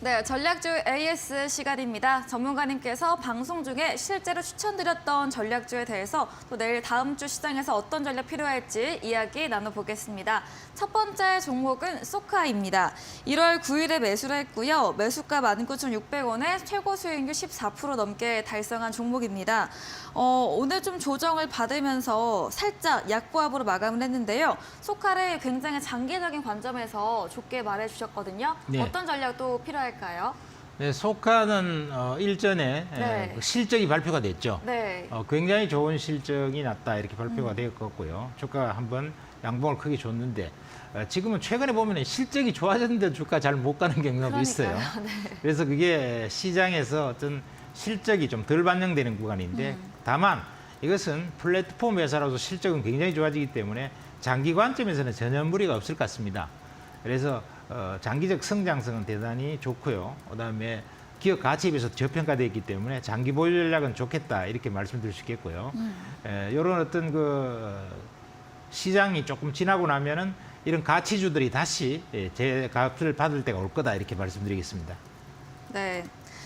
네, 전략주 AS 시간입니다. 전문가님께서 방송 중에 실제로 추천드렸던 전략주에 대해서 또 내일 다음 주 시장에서 어떤 전략 필요할지 이야기 나눠보겠습니다. 첫 번째 종목은 소카입니다. 1월 9일에 매수를 했고요. 매수가 19,600원에 최고 수익률 14% 넘게 달성한 종목입니다. 오늘 좀 조정을 받으면서 살짝 약보합으로 마감을 했는데요. 소카를 굉장히 장기적인 관점에서 좋게 말해주셨거든요. 네. 어떤 전략도 필요할까요? 네, 소카는 일전에 네. 그 실적이 발표가 됐죠. 네. 굉장히 좋은 실적이 났다 이렇게 발표가 되었고요. 주가가 한번 양봉을 크게 줬는데 지금은 최근에 보면 실적이 좋아졌는데 주가 잘 못 가는 경우도 있어요. 네. 그래서 그게 시장에서 어떤 실적이 좀 덜 반영되는 구간인데 다만 이것은 플랫폼 회사로서 실적은 굉장히 좋아지기 때문에 장기 관점에서는 전혀 무리가 없을 것 같습니다. 그래서 장기적 성장성은 대단히 좋고요. 그다음에 기업 가치에 비해서 저평가되어 있기 때문에 장기 보유 전략은 좋겠다 이렇게 말씀드릴 수 있겠고요. 이런 어떤 그 시장이 조금 지나고 나면은 이런 가치주들이 다시 제 값을 받을 때가 올 거다 이렇게 말씀드리겠습니다. 네.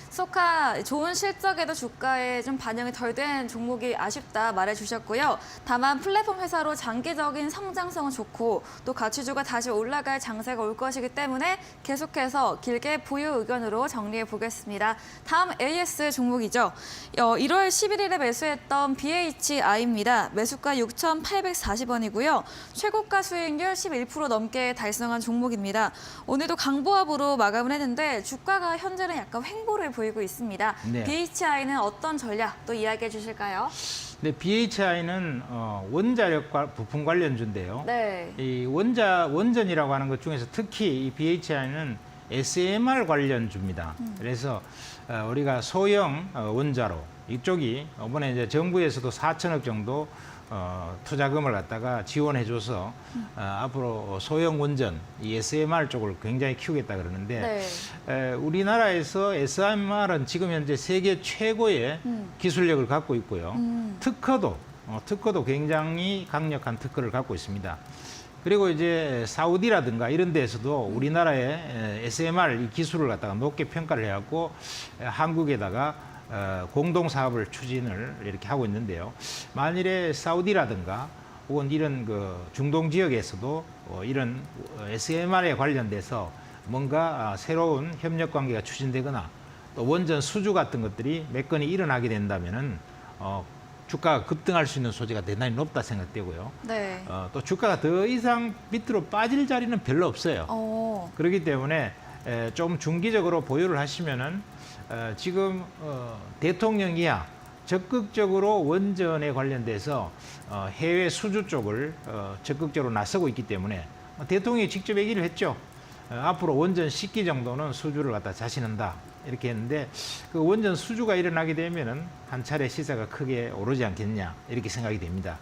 소카 좋은 실적에도 주가에 좀 반영이 덜 된 종목이 아쉽다 말해주셨고요. 다만 플랫폼 회사로 장기적인 성장성은 좋고 또 가치주가 다시 올라갈 장세가 올 것이기 때문에 계속해서 길게 보유 의견으로 정리해 보겠습니다. 다음 AS 종목이죠. 1월 11일에 매수했던 BHI입니다. 매수가 6,840원이고요. 최고가 수익률 11% 넘게 달성한 종목입니다. 오늘도 강보합으로 마감을 했는데 주가가 현재는 약간 횡보를 보이고 있습니다. 네. BHI는 어떤 전략 또 이야기해 주실까요? 네, BHI는 원자력 부품 관련주인데요. 네. 이 원전이라고 하는 것 중에서 특히 이 BHI는 SMR 관련주입니다. 그래서 우리가 소형 원자로 이쪽이 이번에 이제 정부에서도 4천억 정도 투자금을 갖다가 지원해줘서 앞으로 소형 원전, 이 SMR 쪽을 굉장히 키우겠다 그러는데 우리나라에서 SMR은 지금 현재 세계 최고의 기술력을 갖고 있고요. 특허도 굉장히 강력한 특허를 갖고 있습니다. 그리고 이제 사우디라든가 이런 데에서도 우리나라의 SMR 이 기술을 갖다가 높게 평가를 해갖고 한국에다가 공동 사업을 추진을 이렇게 하고 있는데요. 만일에 사우디라든가 혹은 이런 그 중동 지역에서도 이런 SMR에 관련돼서 뭔가 새로운 협력 관계가 추진되거나 또 원전 수주 같은 것들이 몇 건이 일어나게 된다면은 주가가 급등할 수 있는 소지가 대단히 높다 생각되고요. 네. 또 주가가 더 이상 밑으로 빠질 자리는 별로 없어요. 그렇기 때문에 좀 중기적으로 보유를 하시면은 지금 대통령 이하 적극적으로 원전에 관련돼서 해외 수주 쪽을 적극적으로 나서고 있기 때문에 대통령이 직접 얘기를 했죠. 앞으로 원전 10기 정도는 수주를 갖다 자신한다 이렇게 했는데 그 원전 수주가 일어나게 되면은 한 차례 시세가 크게 오르지 않겠냐 이렇게 생각이 됩니다.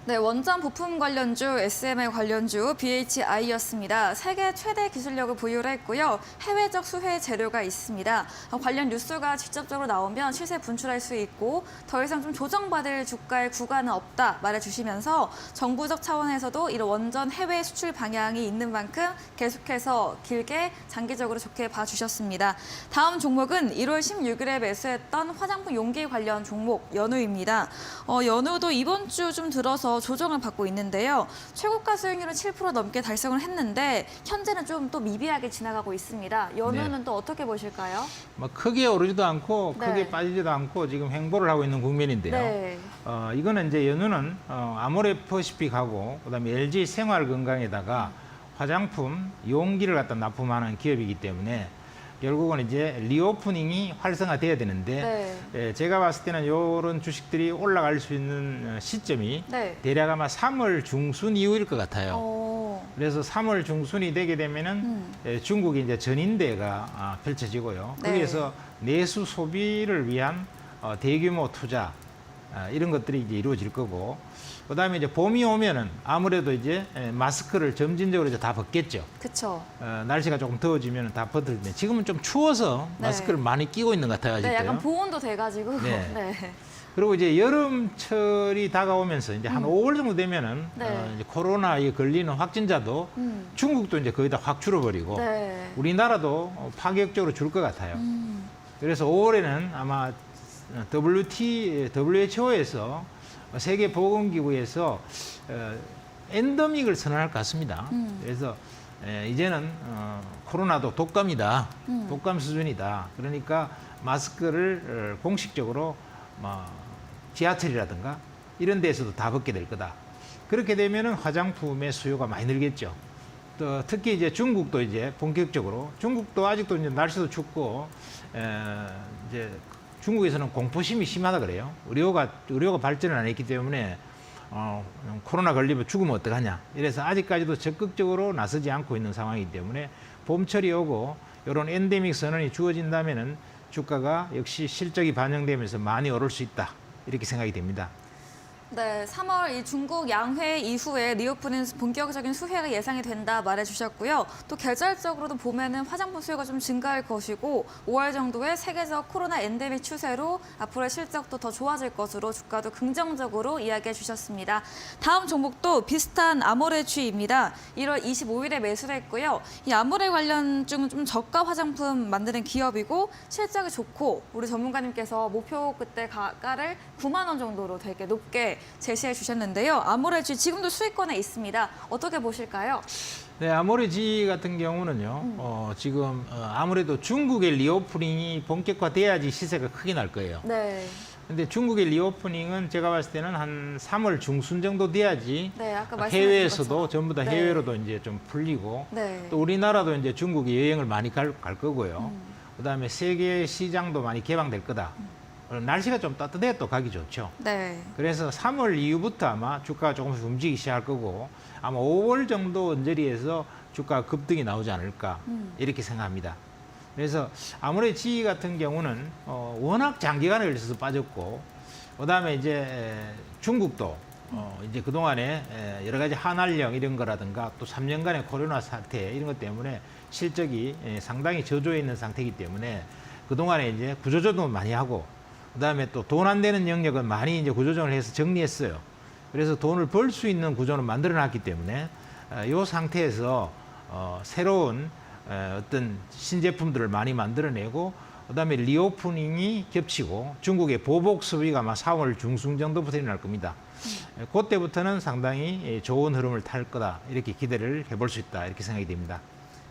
네, 원전 부품 관련주, SMR 관련주 BHI였습니다. 세계 최대 기술력을 보유를 했고요. 해외적 수혜 재료가 있습니다. 관련 뉴스가 직접적으로 나오면 시세 분출할 수 있고 더 이상 좀 조정받을 주가의 구간은 없다 말해주시면서 정부적 차원에서도 이런 원전 해외 수출 방향이 있는 만큼 계속해서 길게 장기적으로 좋게 봐주셨습니다. 다음 종목은 1월 16일에 매수했던 화장품 용기 관련 종목 연우입니다. 연우도 이번 주 좀 들어서 조정을 받고 있는데요. 최고가 수익률은 7% 넘게 달성을 했는데 현재는 좀 또 미비하게 지나가고 있습니다. 연우는 또 어떻게 보실까요? 뭐 크게 오르지도 않고 네. 크게 빠지지도 않고 지금 횡보를 하고 있는 국면인데요. 네. 이거는 이제 연우는 아모레퍼시픽하고 그다음에 LG 생활건강에다가 화장품 용기를 갖다 납품하는 기업이기 때문에 결국은 이제 리오프닝이 활성화돼야 되는데 제가 봤을 때는 이런 주식들이 올라갈 수 있는 시점이 대략 아마 3월 중순 이후일 것 같아요. 그래서 3월 중순이 되게 되면은 중국이 이제 전인대가 펼쳐지고요. 거기에서 내수 소비를 위한 대규모 투자 이런 것들이 이제 이루어질 거고, 그다음에 이제 봄이 오면은 아무래도 이제 마스크를 점진적으로 이제 다 벗겠죠. 그렇죠. 날씨가 조금 더워지면 다 벗을 텐데 지금은 좀 추워서 마스크를 많이 끼고 있는 것 같아요. 네, 약간 보온도 돼가지고. 네. 네. 그리고 이제 여름철이 다가오면서 이제 한 5월 정도 되면은 네. 이제 코로나에 걸리는 확진자도 중국도 이제 거의 다 확 줄어버리고 네. 우리나라도 파격적으로 줄 것 같아요. 그래서 5월에는 아마 WHO에서 세계보건기구에서 엔데믹을 선언할 것 같습니다. 그래서 이제는 코로나도 독감이다, 독감 수준이다. 그러니까 마스크를 공식적으로 지하철이라든가 이런 데에서도 다 벗게 될 거다. 그렇게 되면은 화장품의 수요가 많이 늘겠죠. 또 특히 이제 중국도 이제 본격적으로 중국도 아직도 이제 날씨도 춥고 이제 중국에서는 공포심이 심하다 그래요. 의료가 발전을 안 했기 때문에 코로나 걸리면 죽으면 어떡하냐. 이래서 아직까지도 적극적으로 나서지 않고 있는 상황이기 때문에 봄철이 오고 이런 엔데믹 선언이 주어진다면은 주가가 역시 실적이 반영되면서 많이 오를 수 있다. 이렇게 생각이 됩니다. 네, 3월 이 중국 양회 이후에 리오프닝 본격적인 수혜가 예상이 된다 말해주셨고요. 또 계절적으로도 봄에는 화장품 수요가 좀 증가할 것이고 5월 정도의 세계적 코로나 엔데믹 추세로 앞으로의 실적도 더 좋아질 것으로 주가도 긍정적으로 이야기해 주셨습니다. 다음 종목도 비슷한 아모레취입니다. 1월 25일에 매수를 했고요. 이 아모레 관련주는 좀 저가 화장품 만드는 기업이고 실적이 좋고 우리 전문가님께서 목표 그때 가가를 9만 원 정도로 되게 높게 제시해 주셨는데요. 아모레지 지금도 수익권에 있습니다. 어떻게 보실까요? 네, 아모레지 같은 경우는요. 지금 아무래도 중국의 리오프닝이 본격화돼야지 시세가 크게 날 거예요. 네. 근데 중국의 리오프닝은 제가 봤을 때는 한 3월 중순 정도 돼야지 네, 아까 말씀하신 해외에서도 것처럼. 전부 다 네. 해외로도 이제 좀 풀리고 네. 또 우리나라도 이제 중국에 여행을 많이 갈 거고요. 그다음에 세계 시장도 많이 개방될 거다. 날씨가 좀 따뜻해 또 가기 좋죠. 네. 그래서 3월 이후부터 아마 주가가 조금씩 움직이기 시작할 거고 아마 5월 정도 언저리에서 주가 급등이 나오지 않을까 이렇게 생각합니다. 그래서 아무래도 지 같은 경우는 워낙 장기간에 걸려서 빠졌고 그다음에 이제 중국도 이제 그동안에 여러 가지 한한령 이런 거라든가 또 3년간의 코로나 사태 이런 것 때문에 실적이 상당히 저조해 있는 상태이기 때문에 그동안에 이제 구조조정을 많이 하고 그다음에 또 돈 안 되는 영역은 많이 이제 구조조정을 해서 정리했어요. 그래서 돈을 벌 수 있는 구조는 만들어 놨기 때문에 이 상태에서 새로운 어떤 신제품들을 많이 만들어내고 그다음에 리오프닝이 겹치고 중국의 보복 수비가 아마 4월 중순 정도부터 일어날 겁니다. 그때부터는 상당히 좋은 흐름을 탈 거다 이렇게 기대를 해볼 수 있다 이렇게 생각이 됩니다.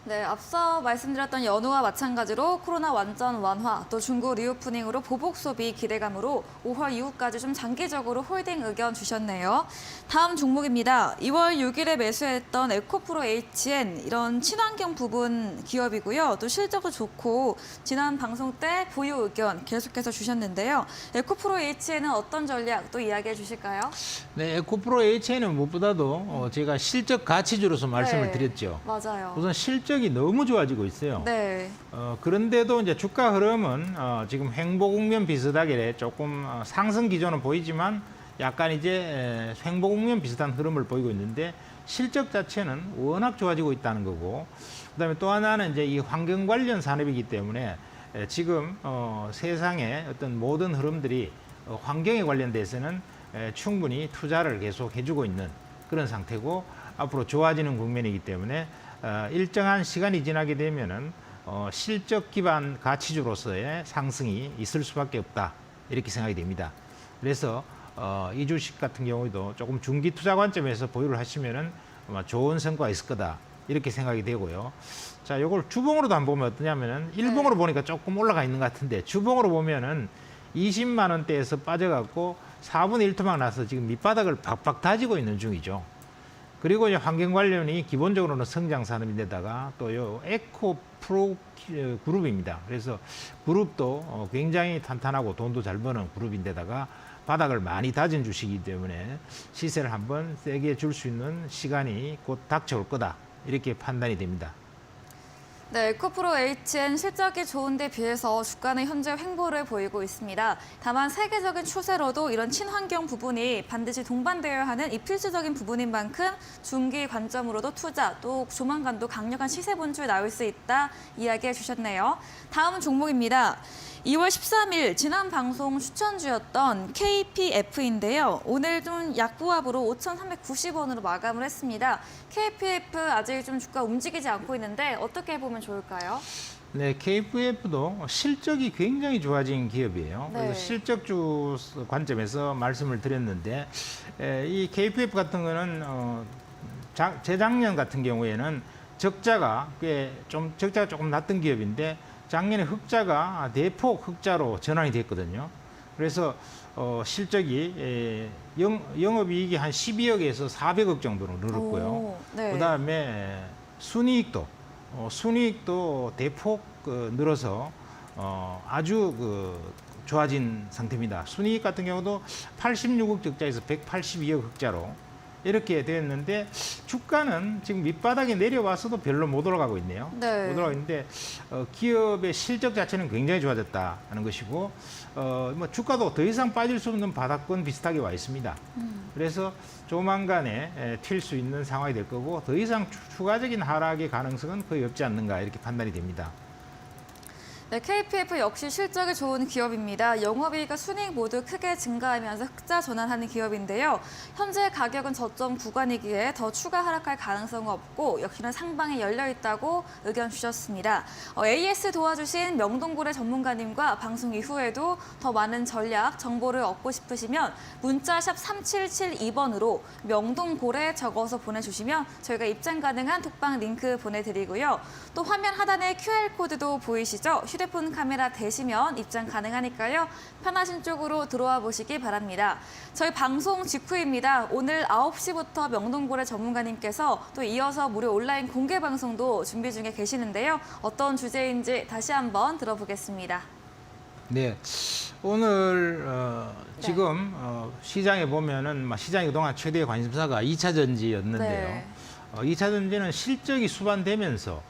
네, 앞서 말씀드렸던 연우와 마찬가지로 코로나 완전 완화, 또 중국 리오프닝으로 보복 소비 기대감으로 5월 이후까지 좀 장기적으로 홀딩 의견 주셨네요. 다음 종목입니다. 2월 6일에 매수했던 에코프로 HN, 이런 친환경 부분 기업이고요. 또 실적도 좋고 지난 방송 때 보유 의견 계속해서 주셨는데요. 에코프로 HN은 어떤 전략 또 이야기해 주실까요? 네, 에코프로 HN은 무엇보다도 제가 실적 가치주로서 말씀을 네, 드렸죠. 맞아요. 우선 실적이 너무 좋아지고 있어요. 네. 그런데도 이제 주가 흐름은 지금 횡보국면 비슷하게 조금 상승 기조는 보이지만 약간 이제 횡보국면 비슷한 흐름을 보이고 있는데 실적 자체는 워낙 좋아지고 있다는 거고 그다음에 또 하나는 이제 이 환경 관련 산업이기 때문에 지금 세상의 어떤 모든 흐름들이 환경에 관련돼서는 충분히 투자를 계속 해주고 있는 그런 상태고 앞으로 좋아지는 국면이기 때문에 일정한 시간이 지나게 되면은 실적 기반 가치주로서의 상승이 있을 수밖에 없다 이렇게 생각이 됩니다. 그래서 이 주식 같은 경우도 조금 중기 투자 관점에서 보유를 하시면은 아마 좋은 성과가 있을 거다 이렇게 생각이 되고요. 자, 요걸 주봉으로도 한번 보면 어떠냐면은 일봉으로 보니까 조금 올라가 있는 것 같은데 주봉으로 보면은 20만 원대에서 빠져갖고 4분의 1토막 나서 지금 밑바닥을 박박 다지고 있는 중이죠. 그리고 이제 환경 관련이 기본적으로는 성장 산업인데다가 또 요 에코 프로 그룹입니다. 그래서 그룹도 굉장히 탄탄하고 돈도 잘 버는 그룹인데다가 바닥을 많이 다진 주식이기 때문에 시세를 한번 세게 줄 수 있는 시간이 곧 닥쳐올 거다. 이렇게 판단이 됩니다. 네, 에코프로 HN 실적이 좋은 데 비해서 주가는 현재 횡보를 보이고 있습니다. 다만 세계적인 추세로도 이런 친환경 부분이 반드시 동반되어야 하는 이 필수적인 부분인 만큼 중기 관점으로도 투자, 또 조만간도 강력한 시세 분출 나올 수 있다 이야기해 주셨네요. 다음 종목입니다. 2월 13일 지난 방송 추천주였던 KPF인데요. 오늘 좀 약보합으로 5,390원으로 마감을 했습니다. KPF 아직 좀 주가 움직이지 않고 있는데 어떻게 보면 좋을까요? 네, KPF도 실적이 굉장히 좋아진 기업이에요. 네. 그래서 실적주 관점에서 말씀을 드렸는데 이 KPF 같은 거는 재작년 같은 경우에는 적자가 조금 낮던 기업인데 작년에 흑자가 대폭 흑자로 전환이 됐거든요. 그래서 실적이 영업이익이 한 12억에서 400억 정도로 늘었고요. 오, 네. 그다음에 순이익도 대폭 늘어서 아주 좋아진 상태입니다. 순이익 같은 경우도 86억 적자에서 182억 흑자로 이렇게 되었는데 주가는 지금 밑바닥에 내려와서도 별로 못 올라가고 있네요. 네. 못 올라가고 있는데 기업의 실적 자체는 굉장히 좋아졌다는 것이고 뭐 주가도 더 이상 빠질 수 없는 바닥권 비슷하게 와 있습니다. 그래서 조만간에 튈 수 있는 상황이 될 거고 더 이상 추가적인 하락의 가능성은 거의 없지 않는가 이렇게 판단이 됩니다. 네, KPF 역시 실적이 좋은 기업입니다. 영업이익과 순이익 모두 크게 증가하면서 흑자 전환하는 기업인데요. 현재 가격은 저점 구간이기에 더 추가 하락할 가능성은 없고 역시나 상방에 열려 있다고 의견 주셨습니다. AS 도와주신 명동고래 전문가님과 방송 이후에도 더 많은 전략, 정보를 얻고 싶으시면 문자샵 3772번으로 명동고래 적어서 보내주시면 저희가 입장 가능한 톡방 링크 보내드리고요. 또 화면 하단에 QR코드도 보이시죠? 휴대폰 카메라 대시면 입장 가능하니까요. 편하신 쪽으로 들어와 보시기 바랍니다. 저희 방송 직후입니다. 오늘 9시부터 명동고래 전문가님께서 또 이어서 무료 온라인 공개 방송도 준비 중에 계시는데요. 어떤 주제인지 다시 한번 들어보겠습니다. 네, 오늘 지금 시장에 보면은 시장이 그동안 최대의 관심사가 2차 전지였는데요. 네. 2차 전지는 실적이 수반되면서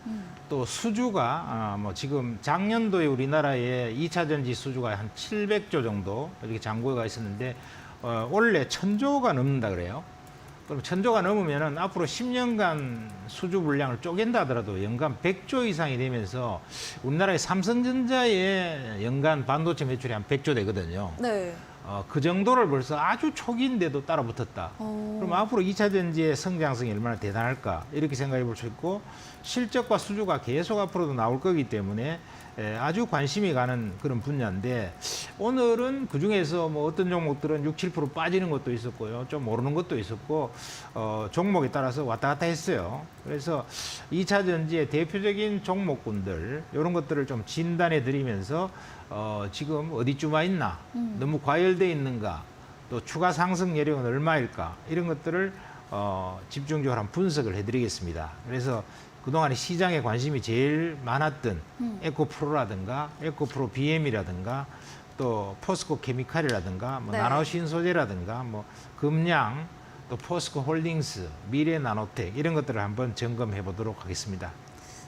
또 수주가 지금 작년도에 우리나라의 2차 전지 수주가 한 700조 정도 이렇게 잔고가 있었는데 원래 1000조가 넘는다 그래요. 그럼 1000조가 넘으면은 앞으로 10년간 수주 물량을 쪼갠다 하더라도 연간 100조 이상이 되면서 우리나라의 삼성전자의 연간 반도체 매출이 한 100조 되거든요. 네. 그 정도를 벌써 아주 초기인데도 따라붙었다. 그럼 앞으로 2차 전지의 성장성이 얼마나 대단할까 이렇게 생각해 볼 수 있고 실적과 수주가 계속 앞으로도 나올 거기 때문에 아주 관심이 가는 그런 분야인데 오늘은 그중에서 뭐 어떤 종목들은 6, 7% 빠지는 것도 있었고요. 좀 오르는 것도 있었고 종목에 따라서 왔다 갔다 했어요. 그래서 2차 전지의 대표적인 종목군들 이런 것들을 좀 진단해 드리면서 지금 어디쯤 있나 너무 과열돼 있는가 또 추가 상승 여력은 얼마일까 이런 것들을 집중적으로 한번 분석을 해드리겠습니다. 그래서 그동안에 시장에 관심이 제일 많았던 에코프로라든가 에코프로 BM이라든가 또 포스코 케미칼이라든가 네. 나노신소재라든가 금양 또 포스코 홀딩스, 미래 나노텍 이런 것들을 한번 점검해 보도록 하겠습니다.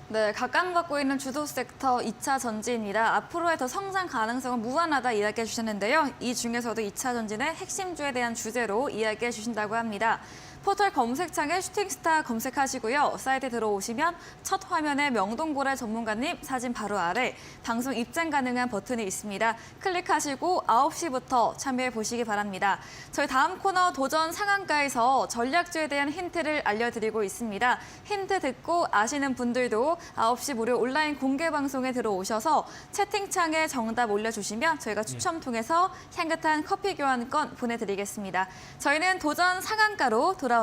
네, 각광받고 있는 주도 섹터 2차 전지입니다. 앞으로의 더 성장 가능성은 무한하다 이야기해 주셨는데요. 이 중에서도 2차 전지는 핵심주에 대한 주제로 이야기해 주신다고 합니다. 포털 검색창에 슈팅스타 검색하시고요. 사이트에 들어오시면 첫 화면에 명동고래 전문가님 사진 바로 아래 방송 입장 가능한 버튼이 있습니다. 클릭하시고 9시부터 참여해 보시기 바랍니다. 저희 다음 코너 도전 상한가에서 전략주에 대한 힌트를 알려드리고 있습니다. 힌트 듣고 아시는 분들도 9시 무료 온라인 공개 방송에 들어오셔서 채팅창에 정답 올려주시면 저희가 추첨 통해서 향긋한 커피 교환권 보내드리겠습니다. 저희는 도전 상한가로 돌아옵니다.